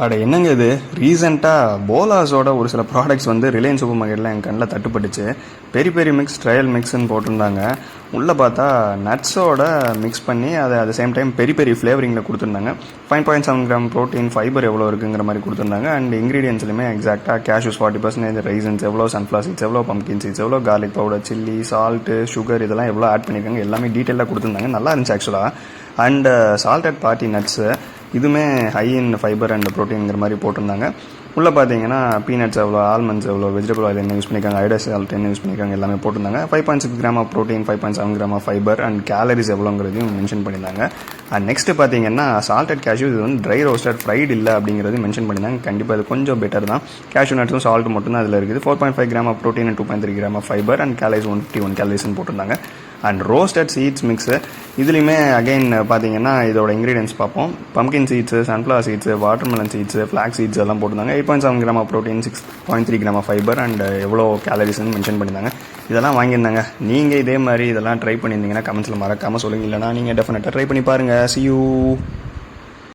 அட என்னங்க இது ரீசெண்டாக போலாஸோட ஒரு சில ப்ராடக்ட்ஸ் வந்து ரிலையன்ஸ் சூப்பர் மார்க்கெட்டில் என் கண்ணில் தட்டுப்பட்டுச்சு. பெரிய பெரிய மிக்ஸ் ட்ரையல் மிக்ஸ்ன்னு போட்டிருந்தாங்க. உள்ளே பார்த்தா நட்ஸோட மிக்ஸ் பண்ணி அதை அட் சேம் டைம் பெரிய பெரிய ஃப்ளேவரிங்கில் கொடுத்துருந்தாங்க. 5.7 கிராம் ப்ரோட்டீன் ஃபைபர் எவ்வளோ இருக்குங்கிற மாதிரி கொடுத்துருந்தாங்க. அண்ட் இன்க்ரீடியன்ஸ்லையுமே எக்ஸாக்டாக கேஷ்யூஸ் 40%, ரைசன்ஸ் எவ்வளோ, சன்ஃப்ளவர் சீட்ஸ் எவ்வளோ, பம்கின் சீட்ஸ் எவ்வளோ, garlic powder, chilli, salt, sugar இதெல்லாம் எவ்வளோ ஆட் பண்ணியிருக்காங்க எல்லாமே டீட்டெயிலாக கொடுத்துருந்தாங்க. நல்லா இருந்துச்சு ஆக்சுவலாக. அண்ட் சால்டட் பார்ட்டி நட்ஸு இதுவுமே ஹை இன் ஃபைபர் அண்ட் ப்ரோட்டீன்ங்கிற மாதிரி போட்டிருந்தாங்க. உள்ளே பார்த்தீங்கன்னா பீனட்ஸ் எவ்வளோ, ஆல்மண்ட்ஸ் எவ்வளோ, வெஜிடபிள் ஆயில் என்ன யூஸ் பண்ணியிருக்காங்க, ஐடஸ் சால்ட் என்ன யூஸ் பண்ணியிருக்காங்க எல்லாமே போட்டிருந்தாங்க. 5.6 gram of protein, 5.7 gram of fibre and calories எவ்வளோங்கிறதையும் மென்ஷன் பண்ணியிருந்தாங்க. அண்ட் நெக்ஸ்ட் பார்த்தீங்கன்னா சால்டட் கேஷ்யூ இது வந்து ட்ரை ரோஸ்டட் ஃப்ரைட் இல்லை அப்படிங்கிறது மென்ஷன் பண்ணியிருந்தாங்க. கண்டிப்பாக இது கொஞ்சம் பெட்டர் தான். கேஷ்யூ நட்ஸும் சால்ட் மட்டும் தான் அதில் இருக்குது. 4.5 gram of protein and 2.3 gram of fibre and calories 151 கேலரிஸ்ன்னு போட்டிருந்தாங்க. அண்ட் ரோஸ்டட் சீட்ஸ் மிக்ஸு இதுலேயுமே அகைன் பார்த்தீங்கன்னா இதோட இன்க்ரீடியன்ஸ் பார்ப்போம். Pumpkin seeds, sunflower seeds, watermelon seeds, flax seeds எல்லாம் போட்டிருந்தாங்க. 8.7 gram of protein, 6.3 gram of fibre and எவ்வளோ கேலரிஸ்ன்னு மென்ஷன் பண்ணியிருந்தாங்க. இதெல்லாம் வாங்கியிருந்தாங்க. நீங்கள் இதே மாதிரி இதெல்லாம் ட்ரை பண்ணியிருந்தீங்கன்னா கமெண்ட்ஸில் மறக்காமல் சொல்லுங்கள். இல்லைனா நீங்கள் டெஃபினட்டாக ட்ரை பண்ணி பாருங்கள். See you.